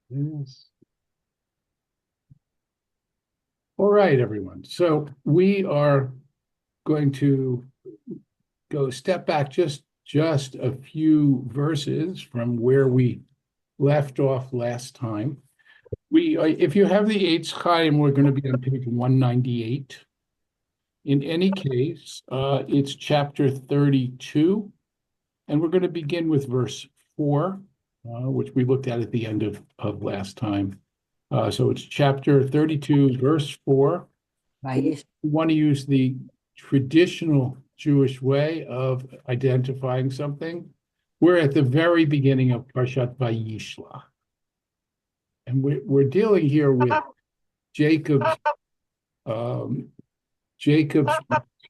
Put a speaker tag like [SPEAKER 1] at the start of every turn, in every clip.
[SPEAKER 1] Yes. All right, everyone. So we are going to go step back just a few verses from where we left off last time. If you have the Eitz Chaim, we're going to be on page 198. In any case, it's chapter 32, and we're going to begin with verse 4, which we looked at the end of last time. So it's chapter 32, verse 4. We want to use the traditional Jewish way of identifying something. We're at the very beginning of Parshat Vayishlach. And we're dealing here with Jacob's um, Jacob's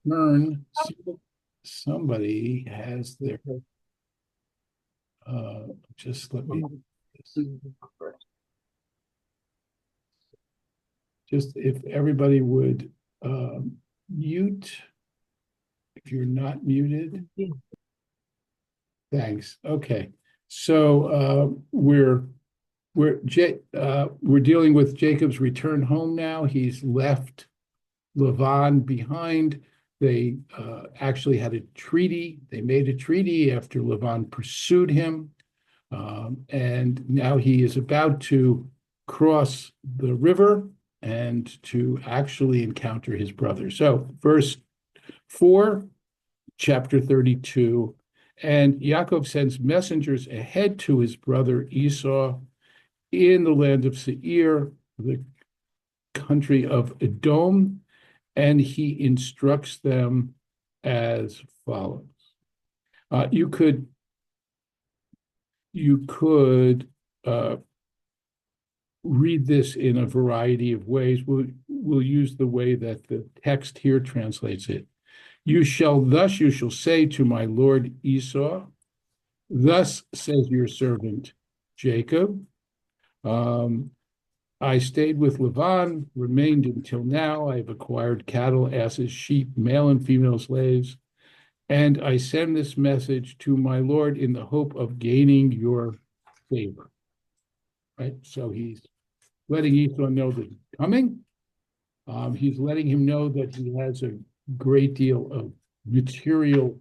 [SPEAKER 1] return. Somebody has their just let me just if everybody would mute if you're not muted. Thanks. Okay. So we're dealing with Jacob's return home now. He's left Lavan behind. They actually had a treaty. They made a treaty after Lavan pursued him. And now he is about to cross the river and to actually encounter his brother. So, verse 4, chapter 32. And Yaakov sends messengers ahead to his brother Esau in the land of Seir, the country of Edom, and he instructs them as follows. You could read this in a variety of ways. We'll use the way that the text here translates it. You shall say to my lord Esau, thus says your servant Jacob, I stayed with Lavan, remained until now. I have acquired cattle, asses, sheep, male and female slaves, and I send this message to my lord in the hope of gaining your favor. Right? So he's letting Esau know that he's coming. He's letting him know that he has a great deal of material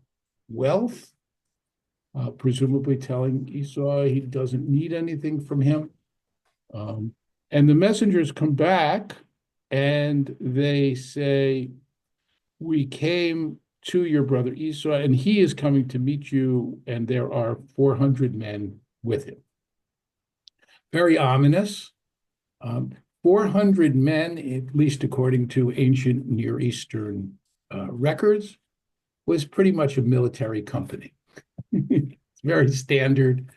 [SPEAKER 1] wealth, presumably telling Esau he doesn't need anything from him. And the messengers come back and they say, we came to your brother Esau, and he is coming to meet you, and there are 400 men with him. Very ominous. 400 men, at least according to ancient Near Eastern records, was pretty much a military company. It's very standard.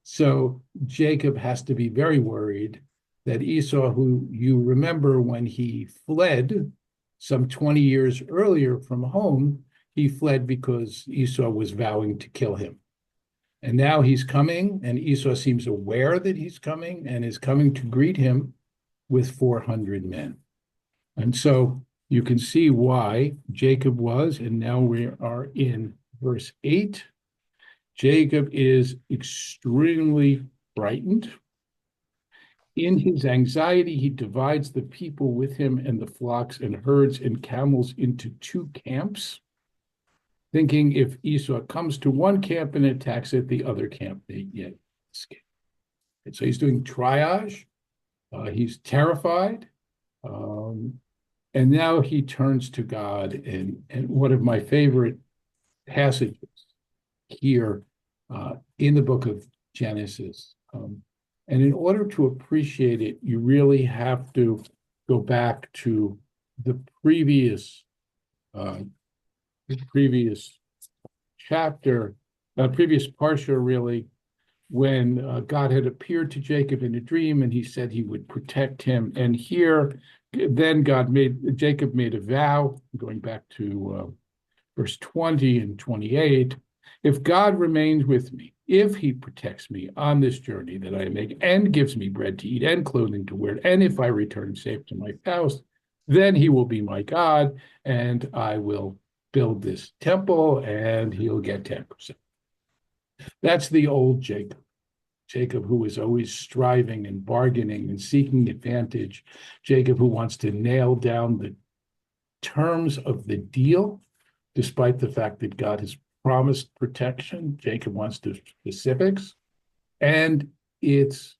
[SPEAKER 1] So Jacob has to be very worried that Esau, who you remember when he fled some 20 years earlier from home, he fled because Esau was vowing to kill him. And now he's coming, and Esau seems aware that he's coming and is coming to greet him with 400 men. And so you can see why Jacob was, and now we are in verse 8. Jacob is extremely frightened. In his anxiety, he divides the people with him and the flocks and herds and camels into two camps, thinking if Esau comes to one camp and attacks it, the other camp they yet escape. And so he's doing triage. He's terrified. And now he turns to God. And one of my favorite passages here in the book of Genesis. And in order to appreciate it, you really have to go back to the previous chapter, previous parsha, really, when God had appeared to Jacob in a dream and he said he would protect him. And here, then Jacob made a vow, going back to verse 20 and 28, if God remains with me, if he protects me on this journey that I make and gives me bread to eat and clothing to wear, and if I return safe to my house, then he will be my God, and I will build this temple, and he'll get 10%. That's the old Jacob. Jacob, who is always striving and bargaining and seeking advantage. Jacob, who wants to nail down the terms of the deal, despite the fact that God has promised protection. Jacob wants the specifics. And it's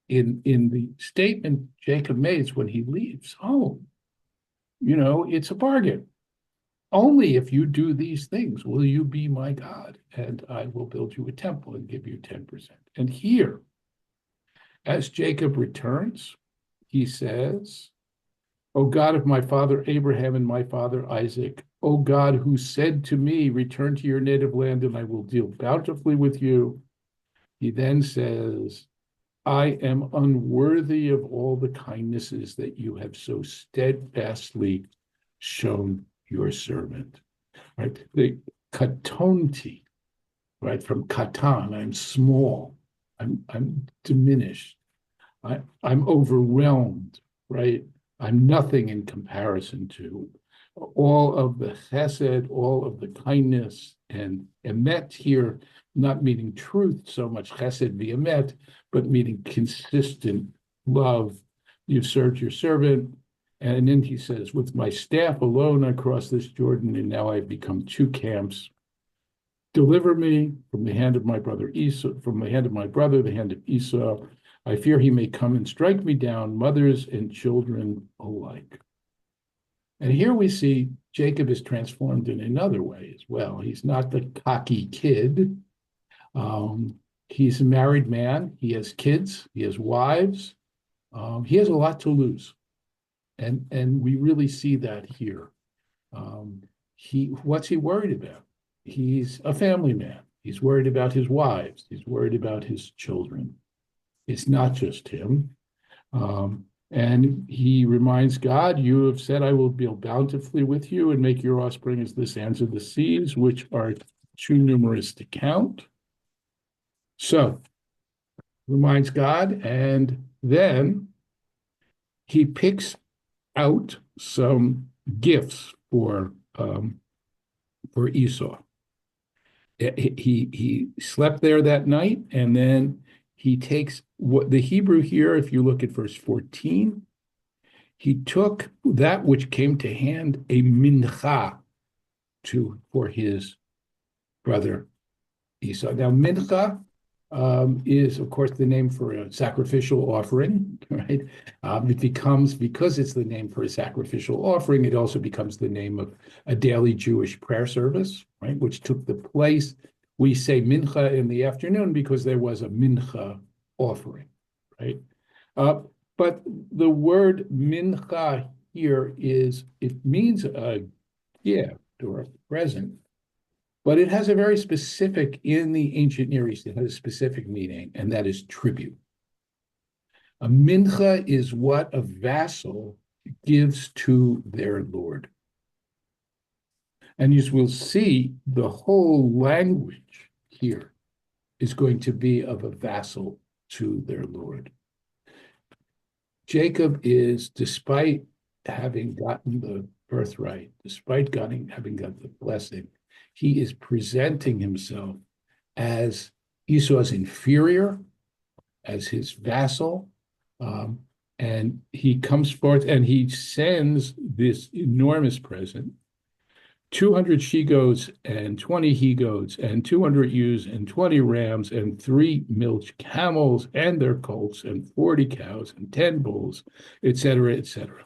[SPEAKER 1] in the statement Jacob makes when he leaves home, it's a bargain. Only if you do these things will you be my God, and I will build you a temple and give you 10%. And here, as Jacob returns, he says, O God of my father Abraham and my father Isaac, O God who said to me, return to your native land and I will deal bountifully with you. He then says, I am unworthy of all the kindnesses that you have so steadfastly shown your servant. Right? The katonti, right? From katan, I'm small, I'm diminished, I'm overwhelmed, right? I'm nothing in comparison to all of the chesed, all of the kindness, and emet here, not meaning truth so much, chesed v'emet, but meaning consistent love. You've served your servant. And then he says, with my staff alone, I crossed this Jordan, and now I've become two camps. Deliver me from the hand of my brother Esau, from the hand of my brother, the hand of Esau. I fear he may come and strike me down, mothers and children alike. And here we see Jacob is transformed in another way as well. He's not the cocky kid. He's a married man. He has kids. He has wives. He has a lot to lose. And we really see that here. What's he worried about? He's a family man. He's worried about his wives. He's worried about his children. It's not just him. And he reminds God, you have said, I will deal bountifully with you and make your offspring as the sands of the seas, which are too numerous to count. So, reminds God, and then he picks out some gifts for Esau. He slept there that night, and then he takes what the Hebrew here, if you look at verse 14, he took that which came to hand, a mincha, for his brother Esau. Now, mincha is, of course, the name for a sacrificial offering, right? It becomes, because it's the name for a sacrificial offering, it also becomes the name of a daily Jewish prayer service, right? Which took the place. We say mincha in the afternoon because there was a mincha offering, right? But the word mincha here it means a gift or a present, but it has a very specific, in the ancient Near East, it has a specific meaning, and that is tribute. A mincha is what a vassal gives to their lord. And as we'll see, the whole language here is going to be of a vassal to their lord. Jacob is, despite having gotten the birthright, despite having got the blessing, he is presenting himself as Esau's inferior, as his vassal, and he comes forth and he sends this enormous present, 200 she-goats and 20 he-goats and 200 ewes and 20 rams and 3 milch camels and their colts and 40 cows and 10 bulls, etc., etc.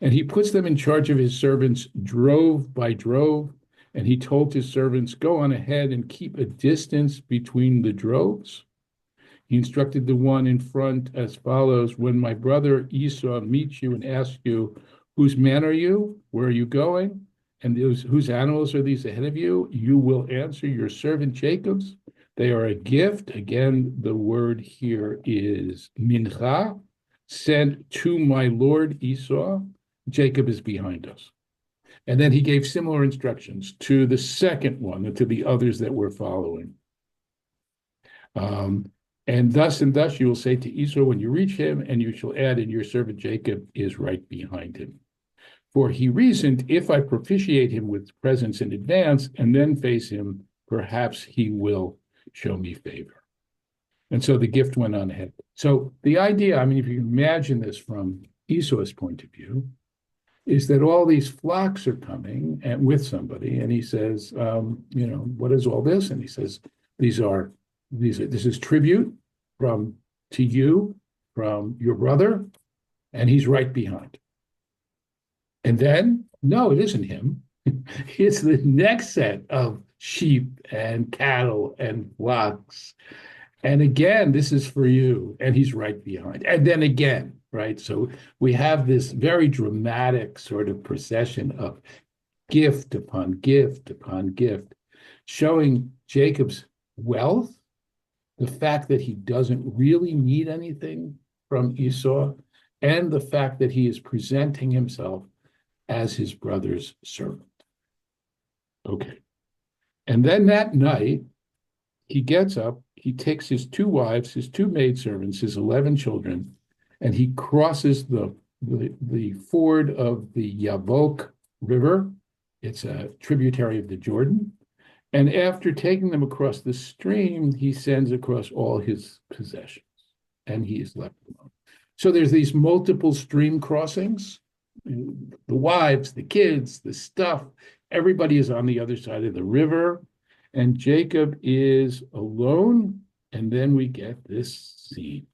[SPEAKER 1] And he puts them in charge of his servants drove by drove, and he told his servants, go on ahead and keep a distance between the droves. He instructed the one in front as follows, when my brother Esau meets you and asks you, whose man are you? Where are you going? And whose animals are these ahead of you? You will answer, your servant Jacob's. They are a gift. Again, the word here is mincha, sent to my lord Esau. Jacob is behind us. And then he gave similar instructions to the second one and to the others that were following. And thus you will say to Esau when you reach him, and you shall add, and your servant Jacob is right behind him. For he reasoned, if I propitiate him with presents in advance and then face him, perhaps he will show me favor. And so the gift went on ahead. So the idea, I mean, if you imagine this from Esau's point of view, is that all these flocks are coming and with somebody, and he says, what is all this? And he says, this is tribute from to you from your brother, and he's right behind. And then, no, it isn't him. It's the next set of sheep and cattle and flocks. And again, this is for you. And he's right behind. And then again, right? So we have this very dramatic sort of procession of gift upon gift upon gift, showing Jacob's wealth, the fact that he doesn't really need anything from Esau, and the fact that he is presenting himself as his brother's servant. Okay. And then that night, he gets up, he takes his 2 wives, his 2 maidservants, his 11 children, and he crosses the ford of the Yabok River. It's a tributary of the Jordan. And after taking them across the stream, he sends across all his possessions, and he is left alone. So there's these multiple stream crossings. The wives, the kids, the stuff, everybody is on the other side of the river, and Jacob is alone. And then we get this scene.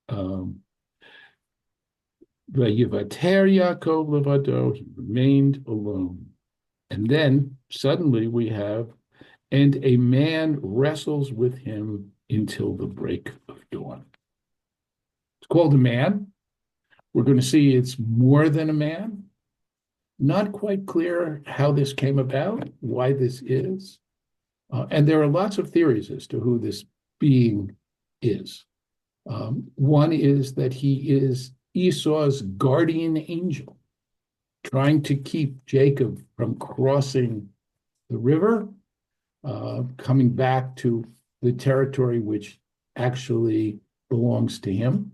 [SPEAKER 1] Vayivater Yaakov levado, he remained alone. And then suddenly we have, and a man wrestles with him until the break of dawn. It's called a man. We're going to see it's more than a man. Not quite clear how this came about, why this is. And there are lots of theories as to who this being is. One is that he is Esau's guardian angel, trying to keep Jacob from crossing the river, coming back to the territory which actually belongs to him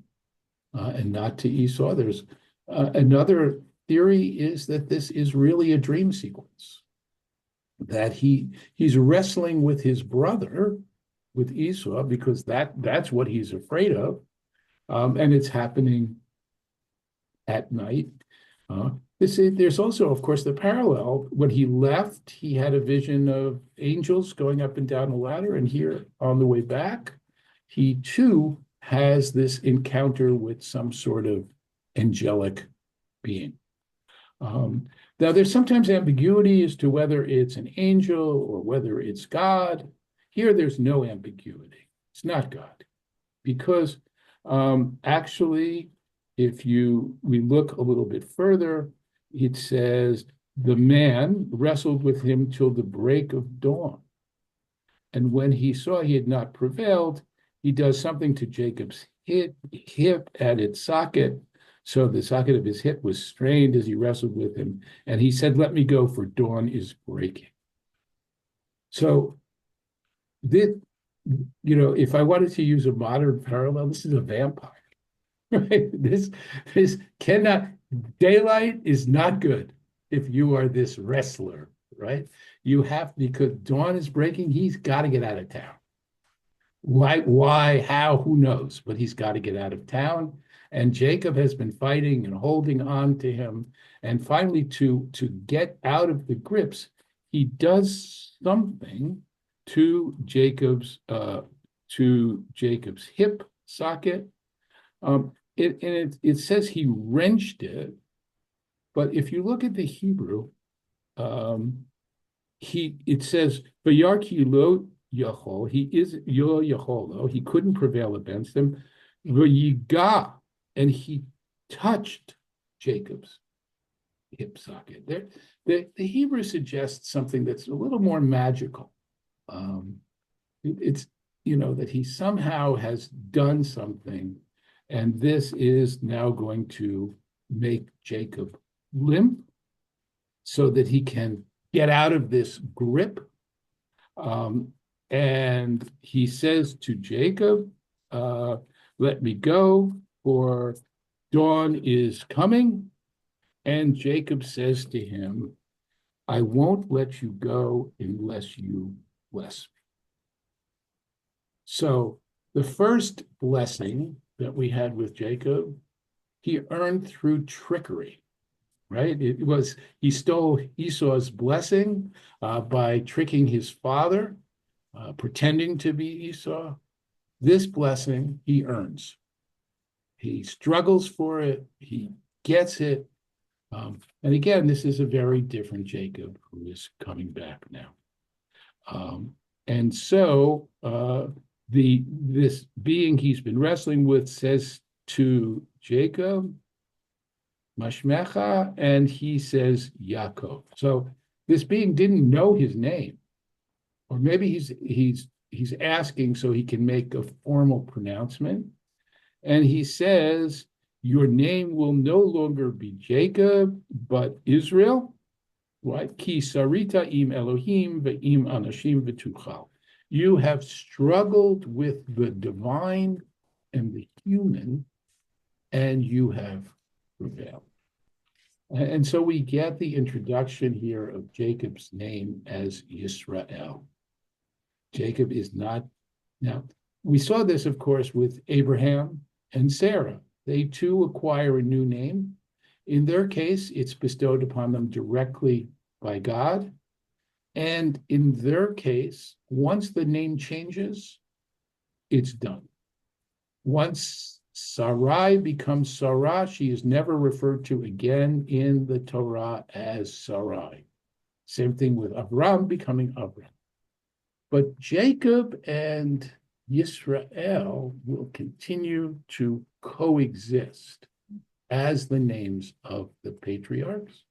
[SPEAKER 1] and not to Esau. There's another theory is that this is really a dream sequence, that he's wrestling with his brother, with Esau, because that's what he's afraid of, and it's happening at night. There's also, of course, the parallel. When he left, he had a vision of angels going up and down a ladder, and here on the way back, he too has this encounter with some sort of angelic being. Now, there's sometimes ambiguity as to whether it's an angel or whether it's God. Here, there's no ambiguity. It's not God, because actually, if we look a little bit further, it says the man wrestled with him till the break of dawn. And when he saw he had not prevailed, he does something to Jacob's hip at its socket. So the socket of his hip was strained as he wrestled with him. And he said, "Let me go, for dawn is breaking." So, if I wanted to use a modern parallel, this is a vampire. Right? This cannot, daylight is not good if you are this wrestler, right? You have, because dawn is breaking, he's got to get out of town. Why, how, who knows? But he's got to get out of town. And Jacob has been fighting and holding on to him. And finally, to get out of the grips, he does something to Jacob's hip socket. It says he wrenched it, but if you look at the Hebrew, it says Vayarki lo yachol. He is yo yacholo. He couldn't prevail against him. Vayiga, and he touched Jacob's hip socket. The Hebrew suggests something that's a little more magical. It's that he somehow has done something. And this is now going to make Jacob limp so that he can get out of this grip. And he says to Jacob, "Let me go, for dawn is coming." And Jacob says to him, "I won't let you go unless you bless me." So The first blessing that we had with Jacob, he earned through trickery, right? He stole Esau's blessing by tricking his father, pretending to be Esau. This blessing he earns. He struggles for it. He gets it. And again, this is a very different Jacob who is coming back now. And so this being he's been wrestling with says to Jacob, Mashmecha, and he says Yaakov. So this being didn't know his name, or maybe he's asking so he can make a formal pronouncement. And he says, your name will no longer be Jacob, but Israel, right? Ki sarita im Elohim ve'im anashim v'tuchal. You have struggled with the divine and the human, and you have prevailed. And so we get the introduction here of Jacob's name as Yisrael. Jacob is not, now, we saw this, of course, with Abraham and Sarah. They too acquire a new name. In their case, it's bestowed upon them directly by God. And in their case, once the name changes, it's done. Once Sarai becomes Sarah, she is never referred to again in the Torah as Sarai. Same thing with Avram becoming Avram. But Jacob and Yisrael will continue to coexist as the names of the patriarchs,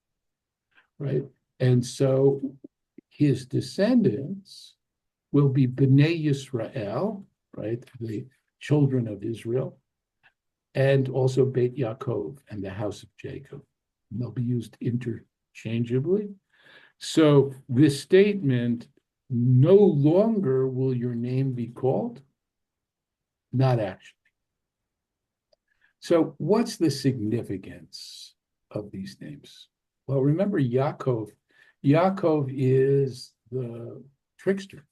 [SPEAKER 1] right? And so his descendants will be Bnei Yisrael, right? The children of Israel, and also Beit Yaakov and the house of Jacob. And they'll be used interchangeably. So this statement, no longer will your name be called, not actually. So what's the significance of these names? Well, remember Yaakov. Yaakov is the trickster.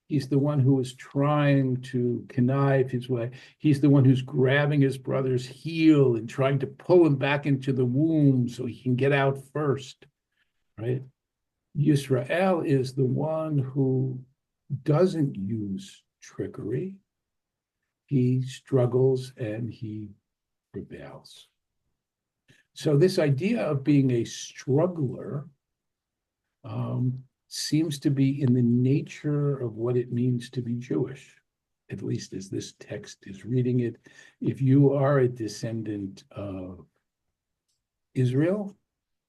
[SPEAKER 1] He's the one who is trying to connive his way. He's the one who's grabbing his brother's heel and trying to pull him back into the womb so he can get out first, right? Yisrael is the one who doesn't use trickery. He struggles and he prevails. So this idea of being a struggler seems to be in the nature of what it means to be Jewish, at least as this text is reading it. If you are a descendant of Israel,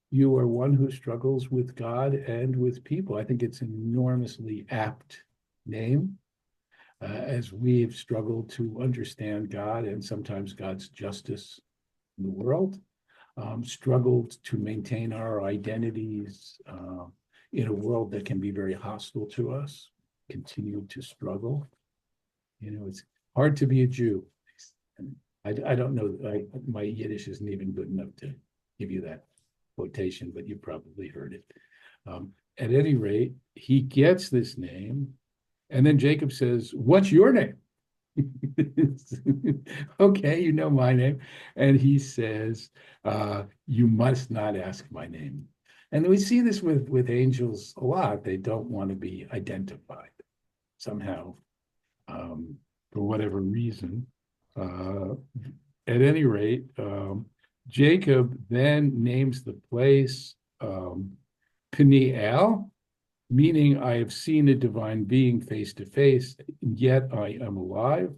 [SPEAKER 1] you are one who struggles with God and with people. I think it's an enormously apt name, as we've struggled to understand God and sometimes God's justice in the world, struggled to maintain our identities in a world that can be very hostile to us, continue to struggle. You know, it's hard to be a Jew. I don't know, my Yiddish isn't even good enough to give you that quotation, but you probably heard it. At any rate, he gets this name, and then Jacob says, what's your name? Okay, you know my name. And he says, you must not ask my name. And we see this with angels a lot. They don't want to be identified somehow, for whatever reason. At any rate, Jacob then names the place Peniel, meaning I have seen a divine being face to face, yet I am alive.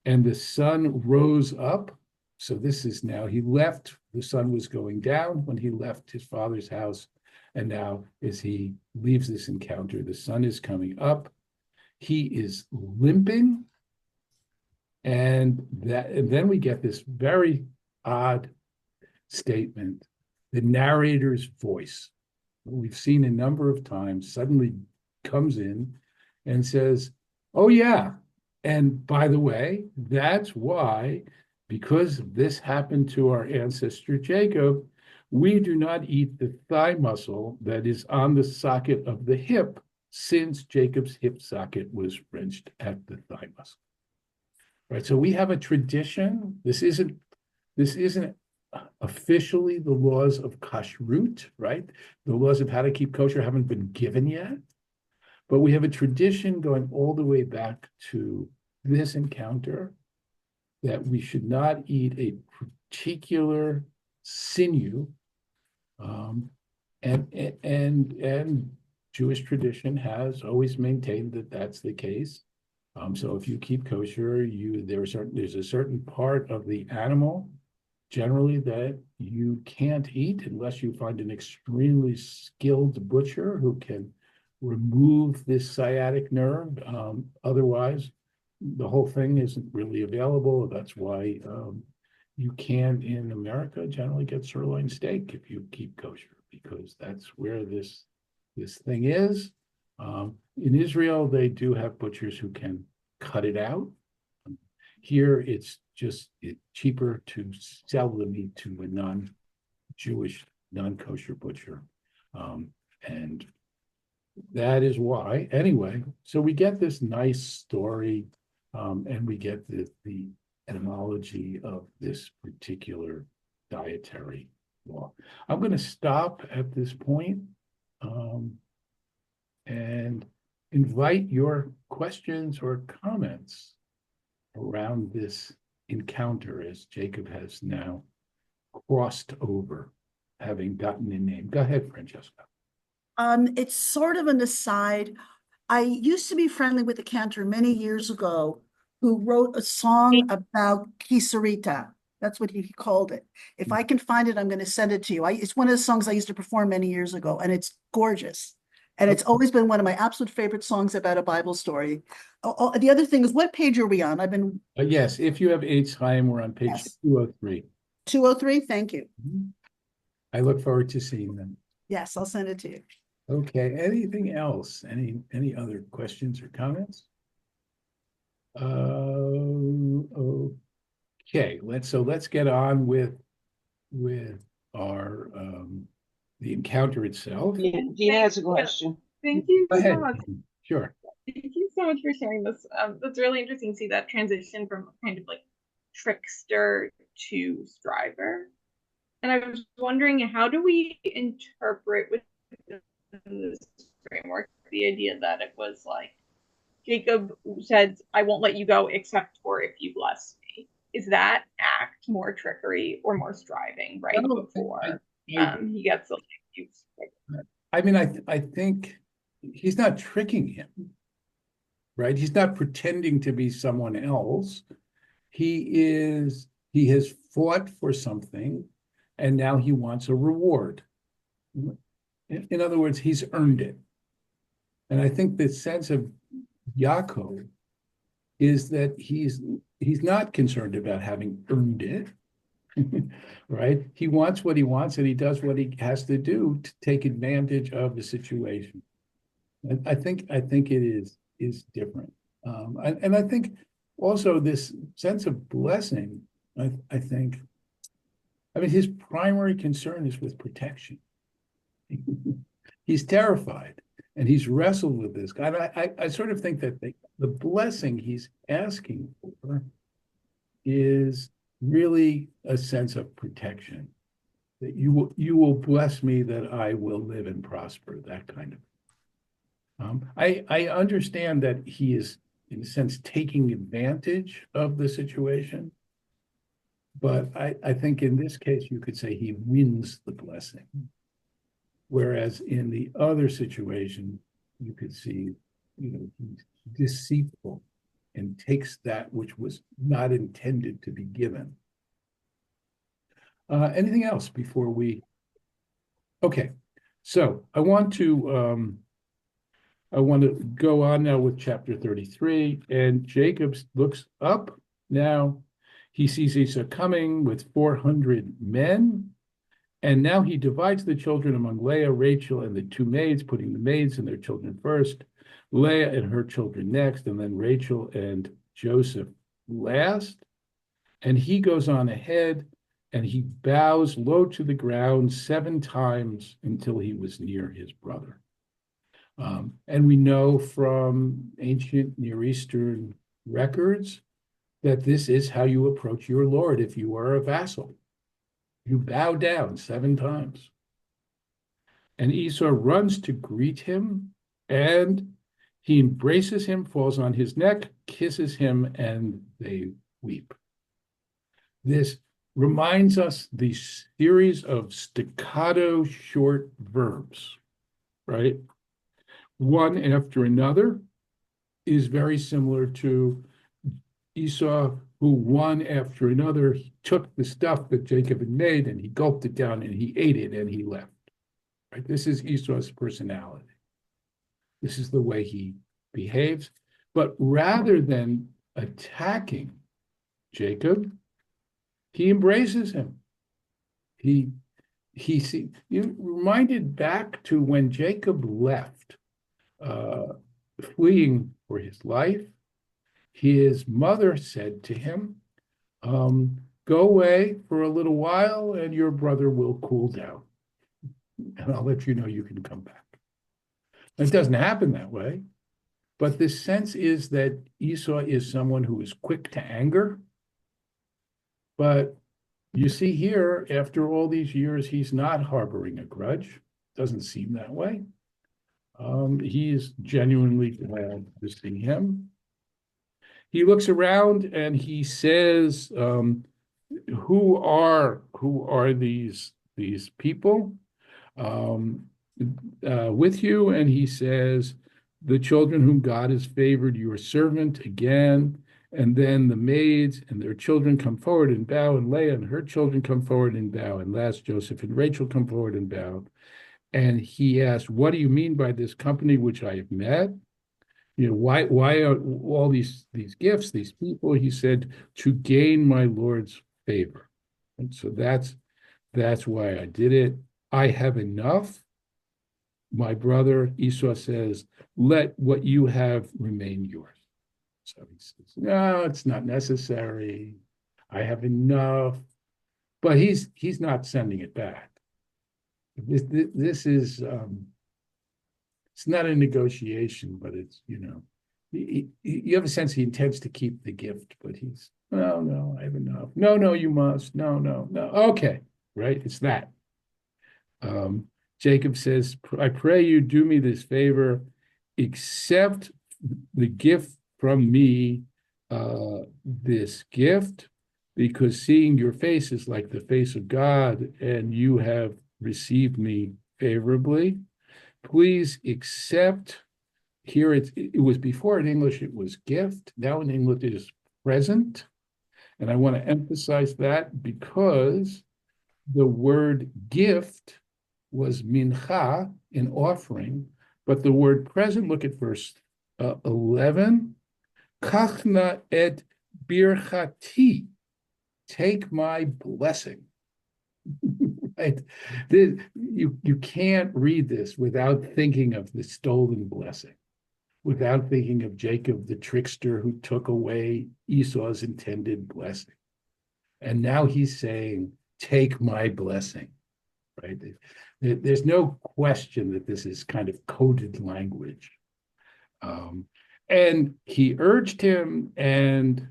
[SPEAKER 1] And the sun rose up. So this is now, he left, the sun was going down when he left his father's house. And now as he leaves this encounter, the sun is coming up. He is limping. And then we get this very odd statement. The narrator's voice, we've seen a number of times, suddenly comes in and says, oh yeah, and by the way, that's why, because this happened to our ancestor Jacob, we do not eat the thigh muscle that is on the socket of the hip since Jacob's hip socket was wrenched at the thigh muscle. Right. So we have a tradition. This isn't officially the laws of kashrut, right? The laws of how to keep kosher haven't been given yet, but we have a tradition going all the way back to this encounter that we should not eat a particular sinew, and Jewish tradition has always maintained that that's the case. So if you keep kosher, there's a certain part of the animal generally that you can't eat unless you find an extremely skilled butcher who can remove this sciatic nerve. Otherwise, the whole thing isn't really available. That's why you can, in America, generally get sirloin steak if you keep kosher, because that's where this thing is. In Israel, they do have butchers who can cut it out. Here, it's cheaper to sell the meat to a non-Jewish, non-kosher butcher. And that is why, anyway, so we get this nice story, and we get the etymology of this particular dietary law. I'm going to stop at this point, and invite your questions or comments around this encounter as Jacob has now crossed over, having gotten a name. Go ahead, Francesca.
[SPEAKER 2] It's sort of an aside. I used to be friendly with a cantor many years ago who wrote a song about Kisarita. That's what he called it. If I can find it, I'm going to send it to you. It's one of the songs I used to perform many years ago, and it's gorgeous. And it's always been one of my absolute favorite songs about a Bible story. The other thing is, what page are we on? I've been.
[SPEAKER 1] Yes, if you have Eitz Chaim, we're on page 203.
[SPEAKER 2] 203, thank you.
[SPEAKER 1] I look forward to seeing them.
[SPEAKER 2] Yes, I'll send it to you.
[SPEAKER 1] Okay, anything else? Any other questions or comments? Okay, let's get on with our the encounter itself.
[SPEAKER 3] Yeah, Dina has a question.
[SPEAKER 4] Thank you so much.
[SPEAKER 1] Sure.
[SPEAKER 4] Thank you so much for sharing this. That's really interesting to see that transition from kind of like trickster to striver. And I was wondering, how do we interpret within this framework the idea that it was like Jacob said, "I won't let you go except for if you bless me." Is that act more trickery or more striving right before he gets like used?
[SPEAKER 1] I mean, I think he's not tricking him, right? He's not pretending to be someone else. He has fought for something, and now he wants a reward. In other words, he's earned it. And I think the sense of Yaakov is that he's not concerned about having earned it, right? He wants what he wants, and he does what he has to do to take advantage of the situation. And I think it is different. And I think also this sense of blessing, I mean, his primary concern is with protection. He's terrified, and he's wrestled with this. I sort of think that the blessing he's asking for is really a sense of protection, that you will bless me, that I will live and prosper, that kind of. I understand that he is, in a sense, taking advantage of the situation, but I think in this case you could say he wins the blessing. Whereas in the other situation, you could see, he's deceitful and takes that which was not intended to be given. Anything else before we? Okay, so I want to go on now with chapter 33, and Jacob looks up now. He sees Esau coming with 400 men. And now he divides the children among Leah, Rachel, and the two maids, putting the maids and their children first, Leah and her children next, and then Rachel and Joseph last. And he goes on ahead, and he bows low to the ground 7 times until he was near his brother. And we know from ancient Near Eastern records that this is how you approach your Lord if you are a vassal. You bow down 7 times. And Esau runs to greet him, and he embraces him, falls on his neck, kisses him, and they weep. This reminds us the series of staccato short verbs, right? One after another is very similar to Esau, who one after another took the stuff that Jacob had made and he gulped it down and he ate it and he left. Right? This is Esau's personality. This is the way he behaves. But rather than attacking Jacob, he embraces him. You reminded back to when Jacob left, fleeing for his life. His mother said to him, go away for a little while and your brother will cool down. And I'll let you know you can come back. It doesn't happen that way. But the sense is that Esau is someone who is quick to anger. But you see here, after all these years, he's not harboring a grudge. Doesn't seem that way. He is genuinely glad to see him. He looks around and he says, who are these people with you? And he says, the children whom God has favored, your servant again. And then the maids and their children come forward and bow, and Leah and her children come forward and bow, and last Joseph and Rachel come forward and bow. And he asked, what do you mean by this company which I have met? You know, why are all these gifts, these people? He said, to gain my Lord's favor. And so that's why I did it. I have enough. My brother Esau says, let what you have remain yours. So he says, no, it's not necessary. I have enough. But he's not sending it back. This is it's not a negotiation, but it's, you have a sense he intends to keep the gift, but he's, no, I have enough. No, you must. No. Okay, right? It's that. Jacob says, I pray you do me this favor, accept the gift from me, this gift, because seeing your face is like the face of God, and you have received me favorably. Please accept. Here it was before in English, it was gift. Now in English it is present. And I want to emphasize that because the word gift was mincha, an offering, but the word present, look at verse 11, kachna et birchati, take my blessing. Right? You can't read this without thinking of the stolen blessing, without thinking of Jacob, the trickster who took away Esau's intended blessing. And now he's saying, take my blessing, right? There's no question that this is kind of coded language. And he urged him, and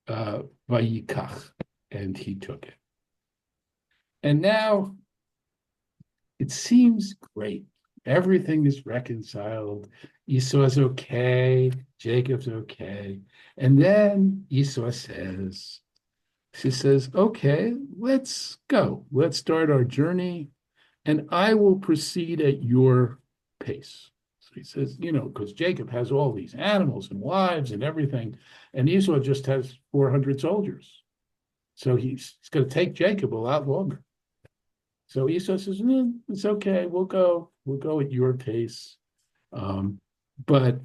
[SPEAKER 1] vayikach, and he took it. And now it seems great. Everything is reconciled. Esau's okay. Jacob's okay. And then Esau says, okay, let's go. Let's start our journey, and I will proceed at your pace. So he says, because Jacob has all these animals and wives and everything, and Esau just has 400 soldiers. So he's going to take Jacob a lot longer. So Esau says, it's okay, we'll go at your pace. But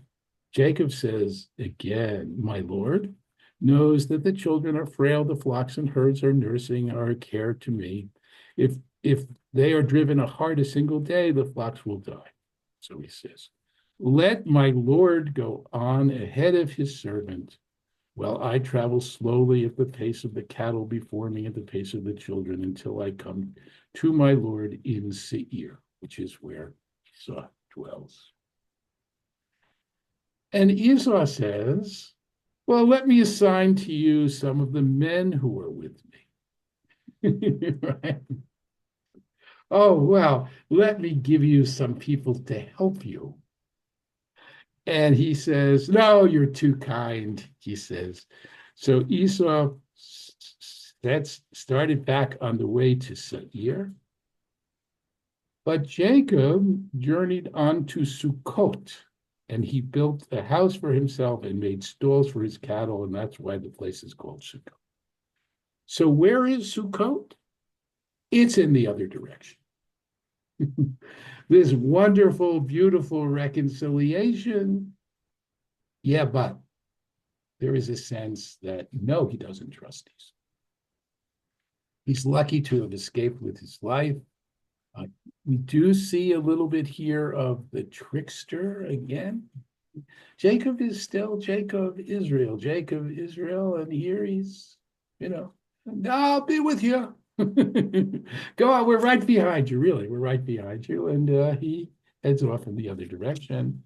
[SPEAKER 1] Jacob says, again, my Lord knows that the children are frail, the flocks and herds are nursing, are a care to me. If they are driven apart a single day, the flocks will die. So he says, let my Lord go on ahead of his servant, while I travel slowly at the pace of the cattle before me, at the pace of the children, until I come to my Lord in Seir, which is where Esau dwells. And Esau says, well, let me assign to you some of the men who are with me. Right? Oh, well, let me give you some people to help you. And he says, no, you're too kind, he says. So Esau started back on the way to Seir, but Jacob journeyed on to Sukkot, and he built a house for himself and made stalls for his cattle, and that's why the place is called Sukkot. So where is Sukkot? It's in the other direction. This wonderful, beautiful reconciliation. Yeah, but there is a sense that no, he doesn't trust these. He's lucky to have escaped with his life. We do see a little bit here of the trickster again. Jacob is still Jacob Israel, and here he's, I'll be with you. Go on, we're right behind you, really. We're right behind you. And he heads off in the other direction.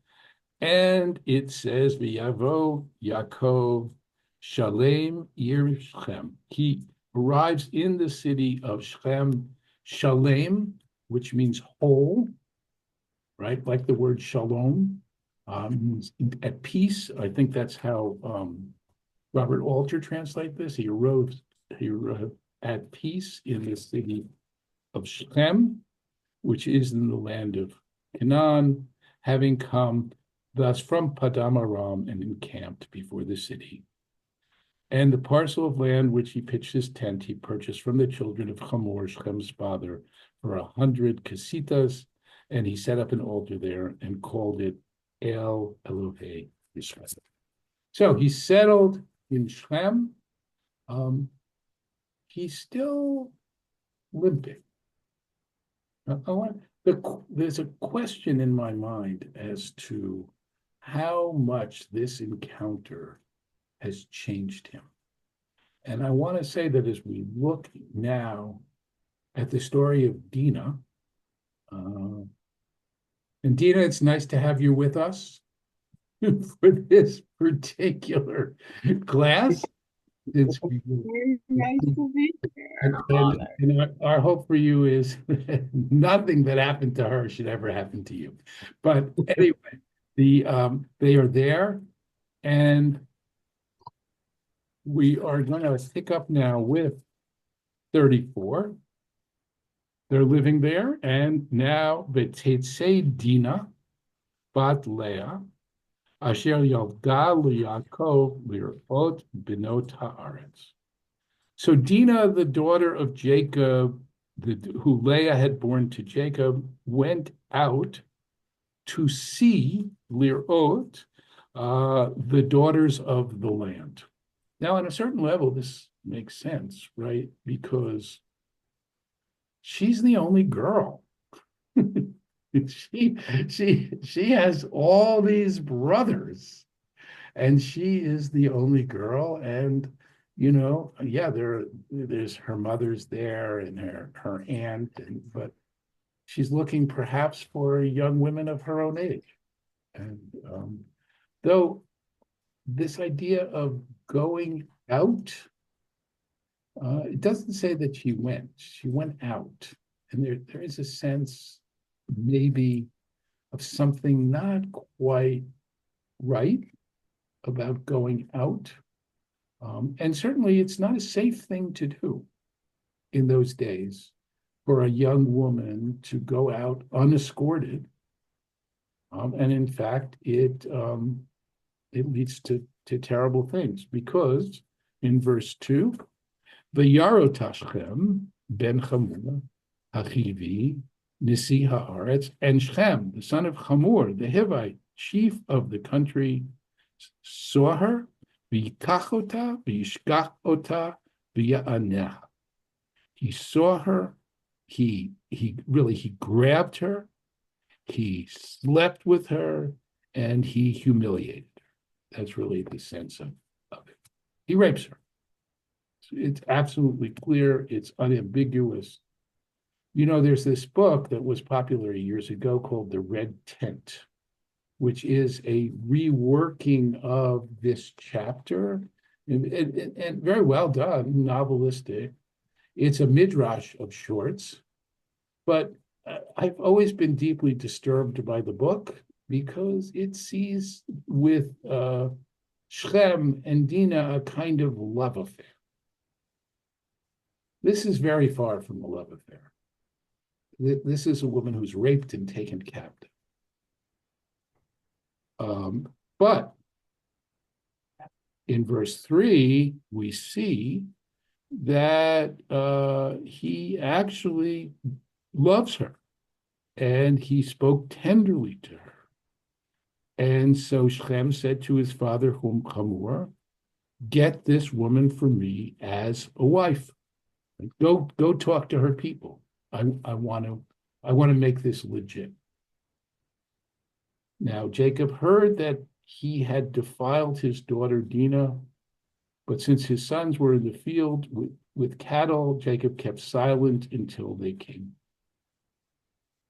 [SPEAKER 1] And it says, V'yavo Yaakov Shalem Ir Shechem. He arrives in the city of Shechem, Shalem, which means whole, right? Like the word shalom, at peace. I think that's how Robert Alter translates this. He arrived at peace in the city of Shechem, which is in the land of Canaan, having come thus from Padam Aram and encamped before the city. And the parcel of land which he pitched his tent, he purchased from the children of Hamor, Shechem's father, for 100 kasitas, and he set up an altar there and called it El Elohei Yisrael. So he settled in Shechem. He's still limping. There's a question in my mind as to how much this encounter has changed him. And I want to say that as we look now at the story of Dina, and Dina, it's nice to have you with us for this particular class. It's
[SPEAKER 4] Very nice to be here.
[SPEAKER 1] and our hope for you is nothing that happened to her should ever happen to you. But anyway, they are there, and we are going to pick up now with 34. They're living there, and now V'tetzei Dina bat Leah asher yalda liYaakov lirot benot haaretz. So Dina, the daughter of Jacob, who Leah had born to Jacob, went out to see lirot, the daughters of the land. Now, on a certain level, this makes sense, right? Because she's the only girl. She has all these brothers, and she is the only girl. And yeah, there's her mother's there and her aunt, but she's looking perhaps for young women of her own age. And though this idea of going out, it doesn't say that she went out, and there is a sense maybe of something not quite right about going out. And certainly it's not a safe thing to do in those days for a young woman to go out unescorted. And in fact, it leads to terrible things, because in verse 2, V'yarotashchem ben Chamur Hachivi Nisi Haaretz, and Shechem, the son of Hamor, the Hivite, chief of the country, saw her, v'yikach ota, v'yishkach ota, v'ya'aneha. He saw her, he grabbed her, he slept with her, and he humiliated her. That's really the sense of it. He rapes her. It's absolutely clear, it's unambiguous. There's this book that was popular years ago called The Red Tent, which is a reworking of this chapter, and very well done, novelistic. It's a midrash of shorts, but I've always been deeply disturbed by the book because it sees with Shem and Dina a kind of love affair. This is very far from a love affair. This is a woman who's raped and taken captive. But in verse 3, we see that he actually loves her, and he spoke tenderly to her. And so Shem said to his father, Hamor, get this woman for me as a wife. Go talk to her people. I want to make this legit. Now Jacob heard that he had defiled his daughter Dina, but since his sons were in the field with cattle, Jacob kept silent until they came.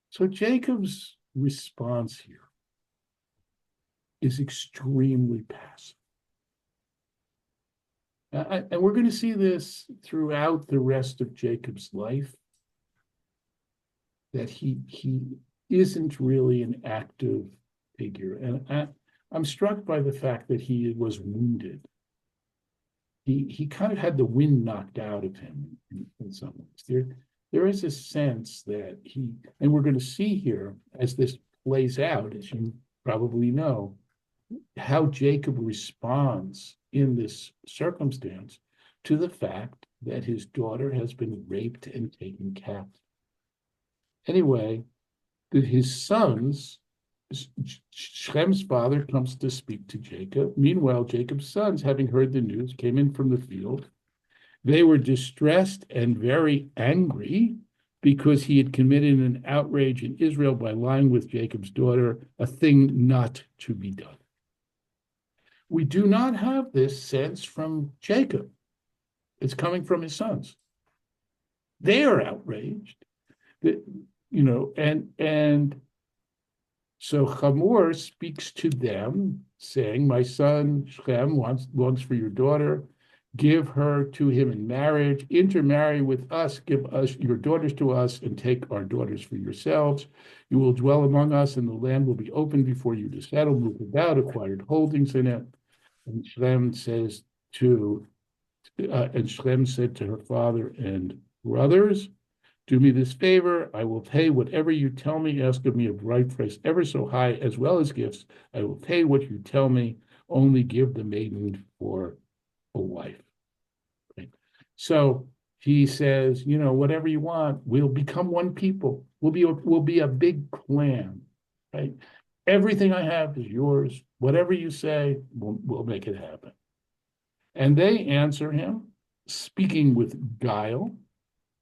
[SPEAKER 1] So Jacob's response here is extremely passive. And we're going to see this throughout the rest of Jacob's life, that he isn't really an active figure. And I'm struck by the fact that he was wounded. He kind of had the wind knocked out of him in some ways. There is a sense that and we're going to see here as this plays out, as you probably know, how Jacob responds in this circumstance to the fact that his daughter has been raped and taken captive. Anyway, his sons, Shechem's father comes to speak to Jacob. Meanwhile, Jacob's sons, having heard the news, came in from the field. They were distressed and very angry because he had committed an outrage in Israel by lying with Jacob's daughter, a thing not to be done. We do not have this sense from Jacob. It's coming from his sons. They are outraged, and so Hamor speaks to them, saying, "My son Shem longs for your daughter. Give her to him in marriage. Intermarry with us. Give us your daughters to us, and take our daughters for yourselves. You will dwell among us, and the land will be open before you to settle, move about, acquired holdings in it." And Shem said to her father and brothers, "Do me this favor. I will pay whatever you tell me. Ask of me a bride price ever so high, as well as gifts. I will pay what you tell me. Only give the maiden for a wife." Right? So he says, whatever you want, we'll become one people. We'll be a big clan, right? Everything I have is yours. Whatever you say, we'll make it happen. And they answer him, speaking with guile,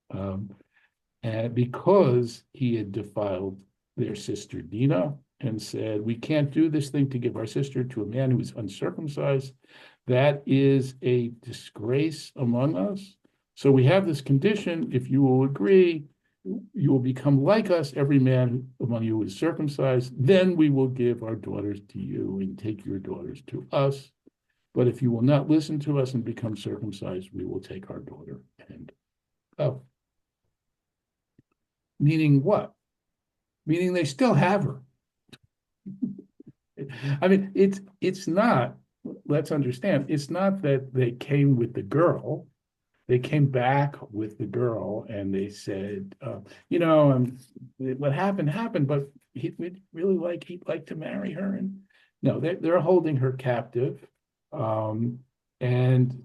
[SPEAKER 1] and because he had defiled their sister Dina and said, "We can't do this thing to give our sister to a man who is uncircumcised. That is a disgrace among us. So we have this condition. If you will agree, you will become like us, every man among you is circumcised. Then we will give our daughters to you and take your daughters to us. But if you will not listen to us and become circumcised, we will take our daughter and go." Meaning what? Meaning they still have her. I mean, it's not, let's understand, it's not that they came with the girl. They came back with the girl and they said, what happened, but he'd like to marry her. And no, they're holding her captive. And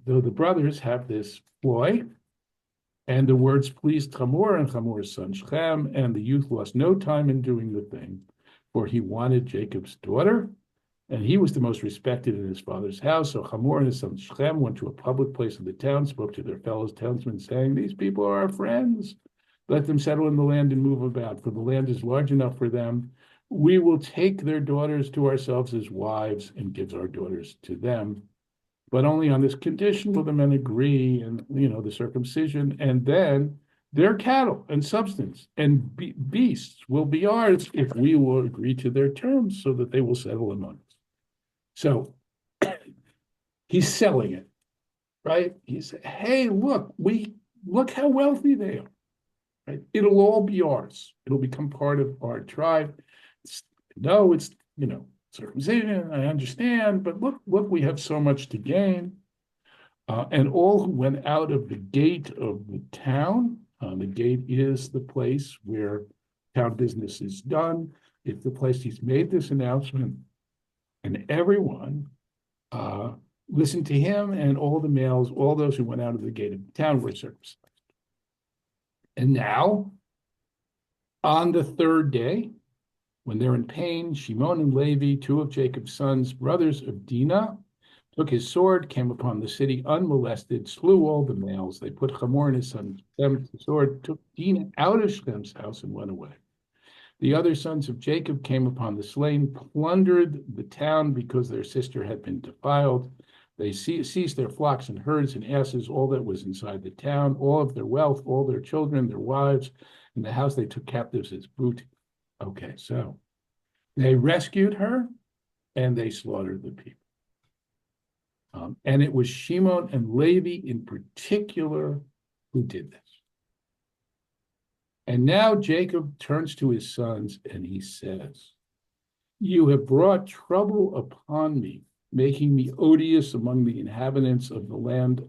[SPEAKER 1] though the brothers have this ploy, and the words pleased Hamor and Hamor's son Shem, and the youth lost no time in doing the thing, for he wanted Jacob's daughter, and he was the most respected in his father's house. So Hamor and his son Shem went to a public place in the town, spoke to their fellow townsmen, saying, "These people are our friends. Let them settle in the land and move about, for the land is large enough for them. We will take their daughters to ourselves as wives and give our daughters to them. But only on this condition will the men agree, and the circumcision, and then their cattle and substance and beasts will be ours if we will agree to their terms so that they will settle among us. So he's selling it, right? He's, hey, look how wealthy they are, right? It'll all be ours. It'll become part of our tribe. It's circumcision, I understand, but look, we have so much to gain. And all who went out of the gate of the town, the gate is the place where town business is done. It's the place he's made this announcement, and everyone listened to him, and all the males, all those who went out of the gate of the town were circumcised. And now, on the third day, when they're in pain, Shimon and Levi, two of Jacob's sons, brothers of Dina, took his sword, came upon the city unmolested, slew all the males. They put Hamor and his son Shem to the sword, took Dina out of Shechem's house, and went away. The other sons of Jacob came upon the slain, plundered the town because their sister had been defiled. They seized their flocks and herds and asses, all that was inside the town, all of their wealth, all their children, their wives, and the house they took captives as booty. Okay, so they rescued her and they slaughtered the people. And it was Shimon and Levi in particular who did this. And now Jacob turns to his sons and he says, you have brought trouble upon me, making me odious among the inhabitants of the land,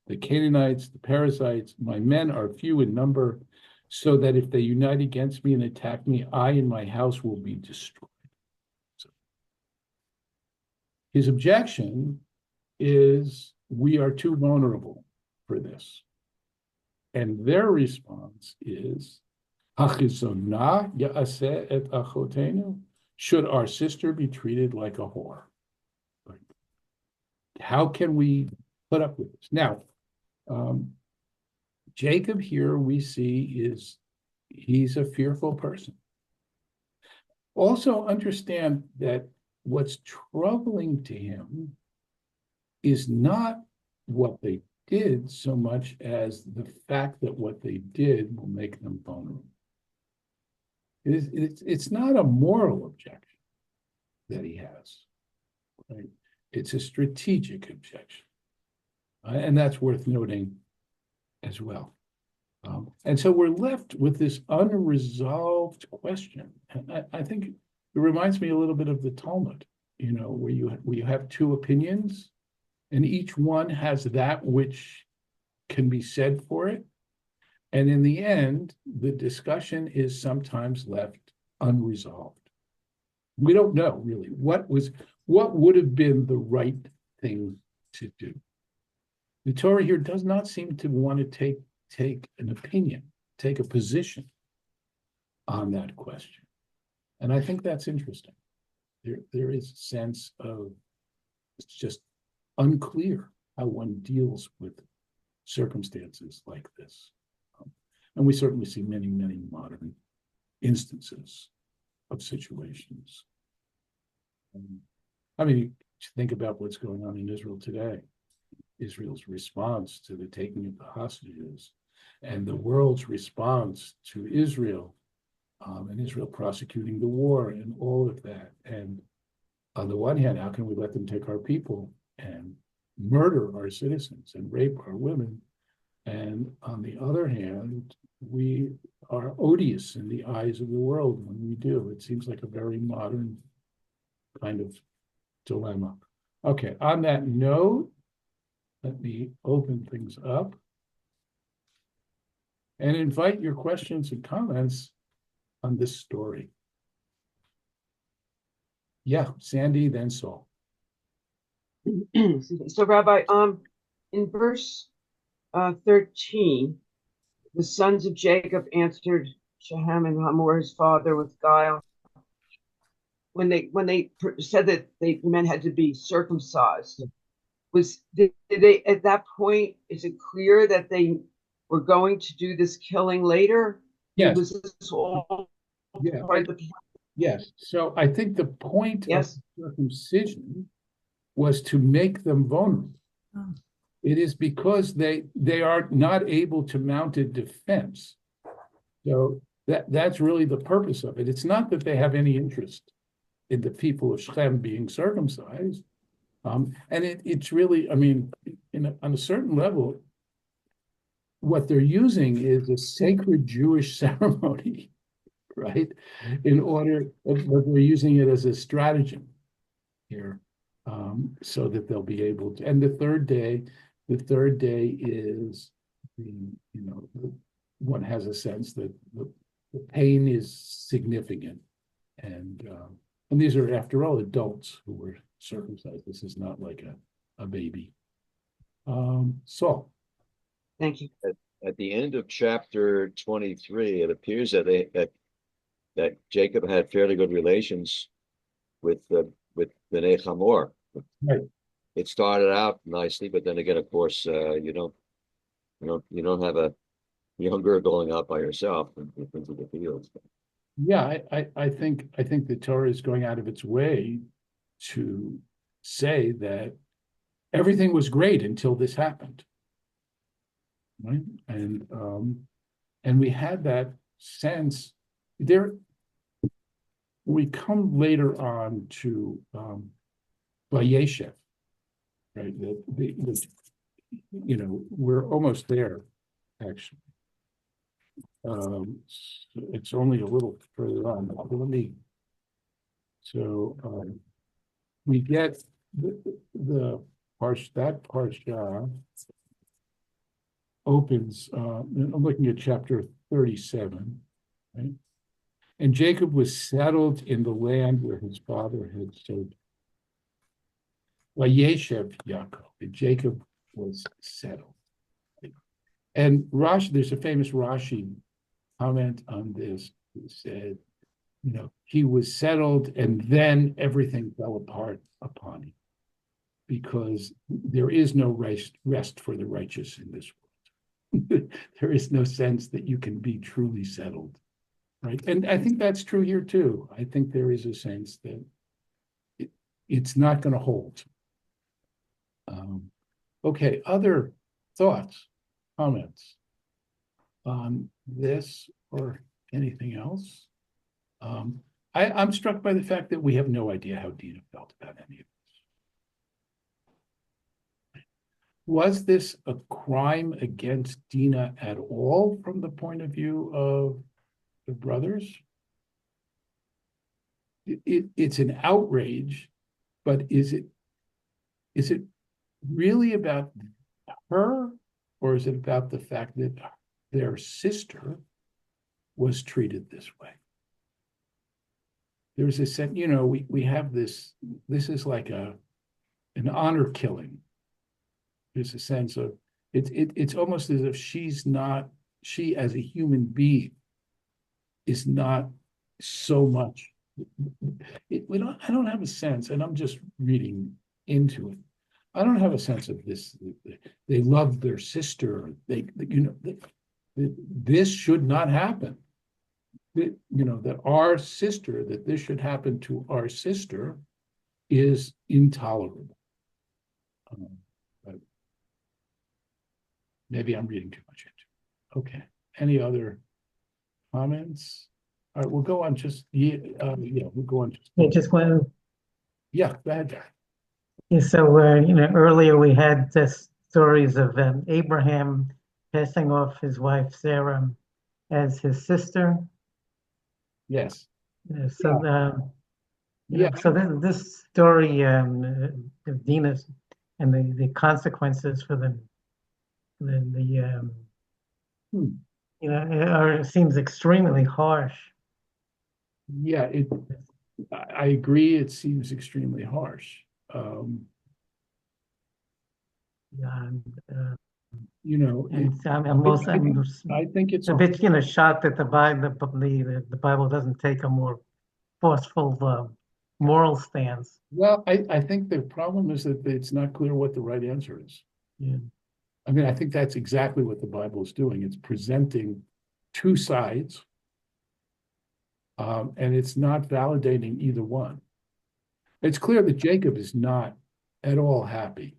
[SPEAKER 1] the Canaanites, the Perizzites. My men are few in number, so that if they unite against me and attack me, I and my house will be destroyed. So his objection is, we are too vulnerable for this. And their response is, Achizonah ya'aseh et achotenu? Should our sister be treated like a whore? Like, how can we put up with this? Now, Jacob here we see he's a fearful person. Also understand that what's troubling to him is not what they did so much as the fact that what they did will make them vulnerable. It's not a moral objection that he has, right? It's a strategic objection. And that's worth noting as well. And so we're left with this unresolved question. And I think it reminds me a little bit of the Talmud, where you have two opinions, and each one has that which can be said for it. And in the end, the discussion is sometimes left unresolved. We don't know really what would have been the right thing to do. The Torah here does not seem to want to take an opinion, take a position on that question. And I think that's interesting. There is a sense of, it's just unclear how one deals with circumstances like this. And we certainly see many, many modern instances of situations. I mean, think about what's going on in Israel today. Israel's response to the taking of the hostages and the world's response to Israel, and Israel prosecuting the war and all of that. And on the one hand, how can we let them take our people and murder our citizens and rape our women? And on the other hand, we are odious in the eyes of the world when we do. It seems like a very modern kind of dilemma. Okay, on that note, let me open things up and invite your questions and comments on this story. Yeah, Sandy, then Saul.
[SPEAKER 3] So, Rabbi, in verse 13, the sons of Jacob answered Shechem and Hamor, his father, with guile. When they said that the men had to be circumcised, did they at that point? Is it clear that they were going to do this killing later?
[SPEAKER 1] Yes.
[SPEAKER 3] Was this all part of the plan?
[SPEAKER 1] Yes. So I think the point
[SPEAKER 3] Yes.
[SPEAKER 1] of circumcision was to make them vulnerable. It is because they are not able to mount a defense. So that's really the purpose of it. It's not that they have any interest in the people of Shechem being circumcised. And it's really, I mean, on a certain level, what they're using is a sacred Jewish ceremony, right? In order, but they're using it as a stratagem here, so that they'll be able to. And the third day is one has a sense that the pain is significant, and these are, after all, adults who were circumcised. This is not like a baby. Saul.
[SPEAKER 3] Thank you.
[SPEAKER 5] At the end of chapter 23, it appears that Jacob had fairly good relations with Bnei Hamor.
[SPEAKER 1] Right.
[SPEAKER 5] It started out nicely, but then again, of course, you don't have a young girl going out by herself into the fields.
[SPEAKER 1] Yeah, I think the Torah is going out of its way to say that everything was great until this happened, right? And we had that sense there. We come later on to Vayeshev, right? We're almost there, actually. It's only a little further on. We get the parsha opens. I'm looking at chapter 37, right? And Jacob was settled in the land where his father had sojourned. Vayeshev Yaakov, Jacob was settled. And Rashi, there's a famous Rashi comment on this. Who said, he was settled, and then everything fell apart upon him, because there is no rest for the righteous in this world. There is no sense that you can be truly settled, right? And I think that's true here too. I think there is a sense that it's not going to hold. Okay, other thoughts, comments on this or anything else? I'm struck by the fact that we have no idea how Dina felt about any of this. Was this a crime against Dina at all from the point of view of the brothers? It's an outrage, but is it really about her, or is it about the fact that their sister was treated this way? There's a sense, we have this is like an honor killing. There's a sense of it's almost as if she as a human being is not so much. I don't have a sense, and I'm just reading into it. I don't have a sense of this. They love their sister. This should not happen. That our sister, that this should happen to our sister, is intolerable. But maybe I'm reading too much into it. Okay. Any other comments? All right, we'll go on. We'll go on.
[SPEAKER 6] Just one.
[SPEAKER 1] Yeah, go ahead.
[SPEAKER 6] Yeah, so earlier we had stories of Abraham passing off his wife Sarah as his sister.
[SPEAKER 1] Yes.
[SPEAKER 6] So this story of Dina's and the consequences for it seems extremely harsh.
[SPEAKER 1] Yeah, I agree. It seems extremely harsh. I think it's
[SPEAKER 6] a bit shocked that the Bible doesn't take a more forceful moral stance.
[SPEAKER 1] Well, I think the problem is that it's not clear what the right answer is.
[SPEAKER 6] Yeah.
[SPEAKER 1] I mean, I think that's exactly what the Bible is doing. It's presenting two sides, and it's not validating either one. It's clear that Jacob is not at all happy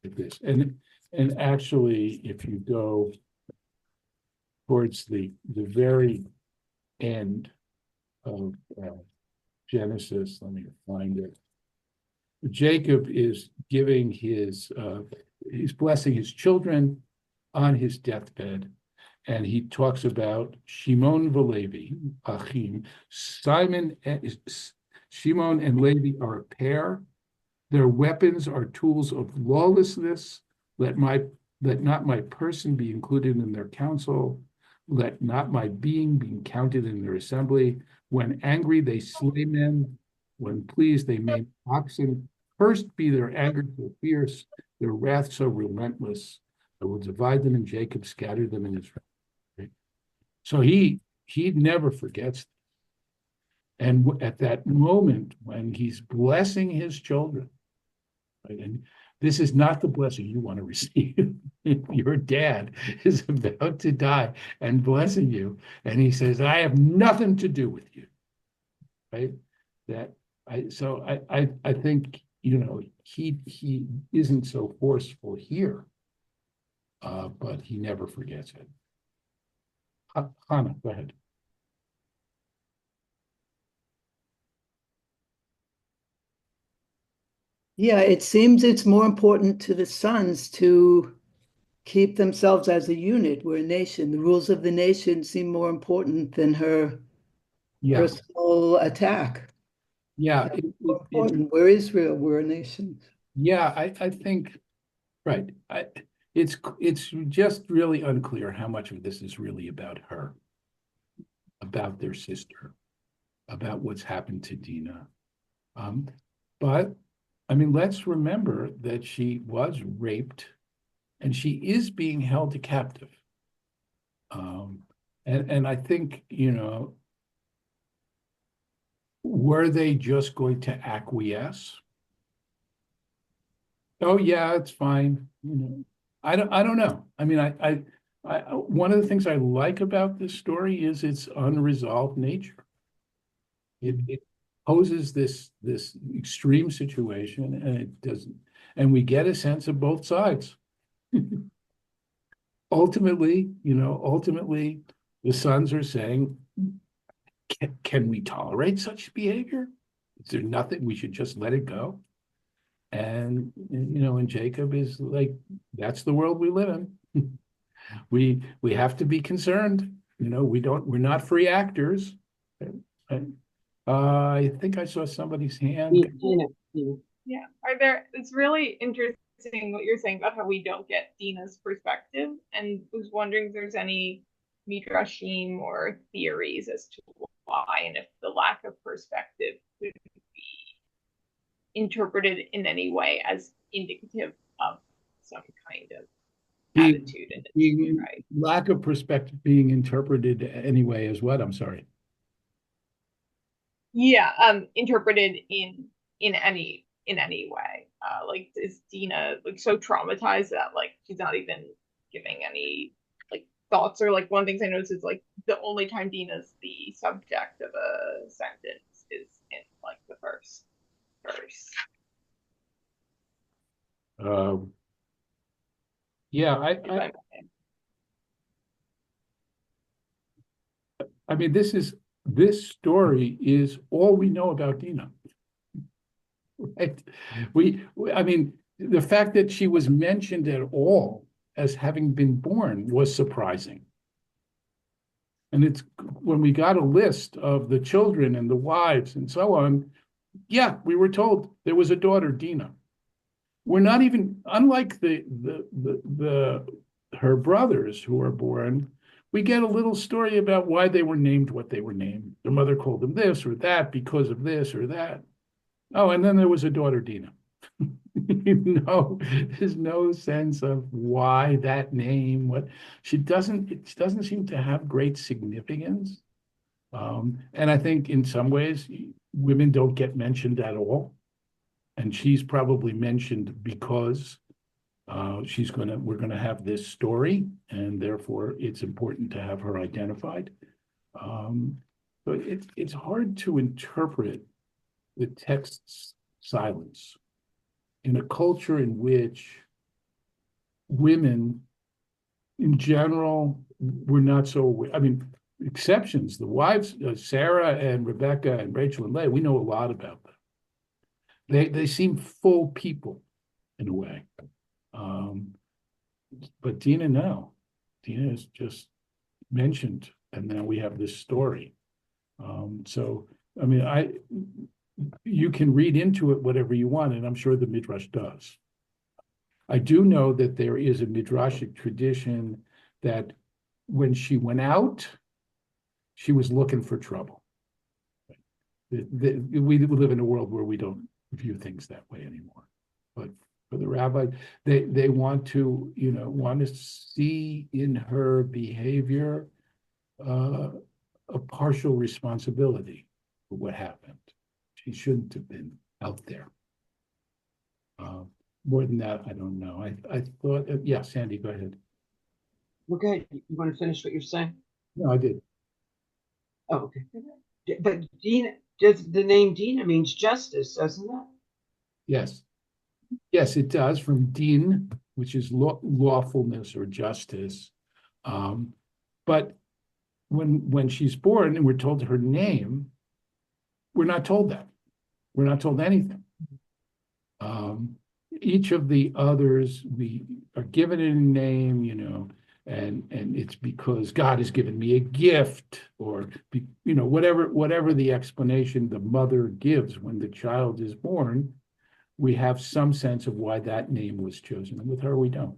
[SPEAKER 1] with this. And And actually, if you go towards the very end of Genesis, let me find it. Jacob is giving he's blessing his children on his deathbed. And he talks about Shimon v'Levi, Achim. Shimon and Levi are a pair. Their weapons are tools of lawlessness. Let not my person be included in their council. Let not my being be counted in their assembly. When angry, they slay men. When pleased, they maim oxen. Cursed be their anger so fierce, their wrath so relentless. I will divide them in Jacob, scatter them in Israel. Right? So he never forgets. And at that moment when he's blessing his children, right? And this is not the blessing you want to receive. Your dad is about to die and blessing you, and he says, "I have nothing to do with you." Right? I think he isn't so forceful here, but he never forgets it. Hannah, go ahead.
[SPEAKER 7] Yeah, it seems it's more important to the sons to keep themselves as a unit. We're a nation. The rules of the nation seem more important than her
[SPEAKER 1] Yeah,
[SPEAKER 7] personal attack.
[SPEAKER 1] yeah,
[SPEAKER 7] More important. We're Israel. We're a nation.
[SPEAKER 1] yeah. I think right. It's just really unclear how much of this is really about her, about their sister, about what's happened to Dina. But I mean, let's remember that she was raped and she is being held captive. And I think, were they just going to acquiesce? Oh yeah, it's fine. I don't know. I mean, I one of the things I like about this story is its unresolved nature. It poses this extreme situation, and it doesn't, and we get a sense of both sides. Ultimately, the sons are saying, can we tolerate such behavior? Is there nothing, we should just let it go? And and Jacob is like, that's the world we live in. We have to be concerned. We're not free actors. I think I saw somebody's hand.
[SPEAKER 3] Dina.
[SPEAKER 4] Yeah, it's really interesting what you're saying about how we don't get Dina's perspective, and was wondering if there's any midrashim or theories as to why, and if the lack of perspective could be interpreted in any way as indicative of some kind of attitude. Right?
[SPEAKER 1] Lack of perspective being interpreted anyway as what? I'm sorry.
[SPEAKER 4] Yeah, interpreted in any way. Like, is Dina like so traumatized that like she's not even giving any like thoughts? Or like one of the things I noticed is like the only time Dina's the subject of a sentence is in like the first verse.
[SPEAKER 1] Yeah, I mean, this story is all we know about Dina. Right? I mean, the fact that she was mentioned at all as having been born was surprising. And it's when we got a list of the children and the wives and so on, yeah, we were told there was a daughter, Dina. We're not even, unlike her brothers who were born, we get a little story about why they were named what they were named. Their mother called them this or that because of this or that. Oh, and then there was a daughter, Dina. There's no sense of why that name, it doesn't seem to have great significance. And I think in some ways, women don't get mentioned at all. And she's probably mentioned because we're gonna have this story, and therefore it's important to have her identified. But it's hard to interpret the text's silence in a culture in which women in general were not so, I mean, exceptions, the wives, Sarah and Rebecca and Rachel and Leah, we know a lot about them. They seem full people in a way. But Dina, no. Dina is just mentioned, and now we have this story. So, I mean, you can read into it whatever you want, and I'm sure the Midrash does. I do know that there is a Midrashic tradition that when she went out, she was looking for trouble. We live in a world where we don't view things that way anymore. But for the rabbi, they want to, want to see in her behavior a partial responsibility for what happened. She shouldn't have been out there. More than that, I don't know. I thought, yeah, Sandy, go ahead.
[SPEAKER 3] Okay, you want to finish what you're saying?
[SPEAKER 1] No, I did.
[SPEAKER 3] Oh, okay. But Dina, does the name Dina means justice, doesn't it?
[SPEAKER 1] Yes. Yes, it does, from din, which is lawfulness or justice. But when she's born and we're told her name, we're not told that. We're not told anything. Each of the others, we are given a name, and it's because God has given me a gift, or whatever the explanation the mother gives when the child is born, we have some sense of why that name was chosen. And with her, we don't.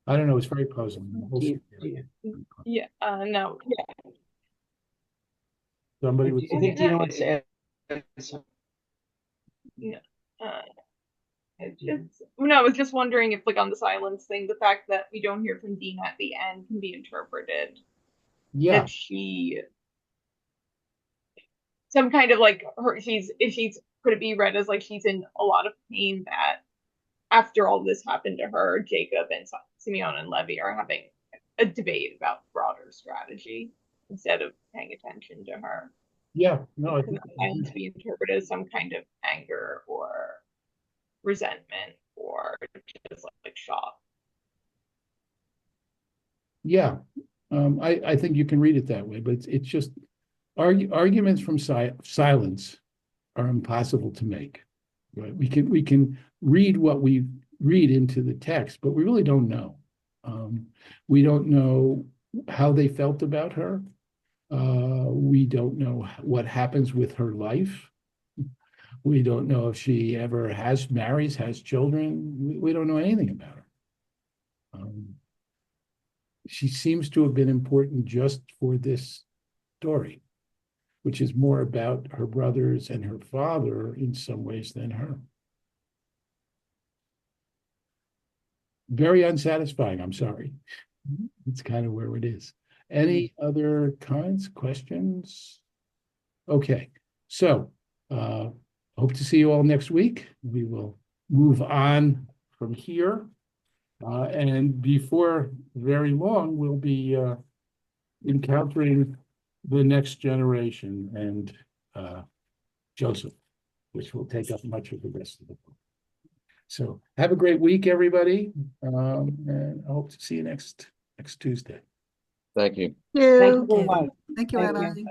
[SPEAKER 1] I don't know. It's very puzzling. The whole
[SPEAKER 3] Dina.
[SPEAKER 4] Yeah, no.
[SPEAKER 1] Somebody
[SPEAKER 3] Do
[SPEAKER 1] would
[SPEAKER 3] you think Dina wants to add something?
[SPEAKER 4] No. I was just wondering if, like, on the silence thing, the fact that we don't hear from Dina at the end can be interpreted
[SPEAKER 1] yeah.
[SPEAKER 4] that she, some kind of like her, could it be read as like she's in a lot of pain that after all this happened to her, Jacob and Simeon and Levi are having a debate about broader strategy instead of paying attention to her.
[SPEAKER 1] Yeah, no, I
[SPEAKER 4] Can
[SPEAKER 1] think
[SPEAKER 4] the silence be interpreted as some kind of anger or resentment or just like shock?
[SPEAKER 1] yeah. I think you can read it that way, but it's just arguments from silence are impossible to make. Right? We can read what we read into the text, but we really don't know. We don't know how they felt about her. We don't know what happens with her life. We don't know if she ever marries, has children. We don't know anything about her. She seems to have been important just for this story, which is more about her brothers and her father in some ways than her. Very unsatisfying, I'm sorry. It's kind of where it is. Any other comments, questions? Okay, so hope to see you all next week. We will move on from here. And before very long, we'll be encountering the next generation and Joseph, which will take up much of the rest of the book. So have a great week, everybody. And I hope to see you next Tuesday.
[SPEAKER 5] Thank you.
[SPEAKER 3] Thank you very much.
[SPEAKER 2] Thank you,
[SPEAKER 3] Thank
[SPEAKER 2] Anna.
[SPEAKER 3] you.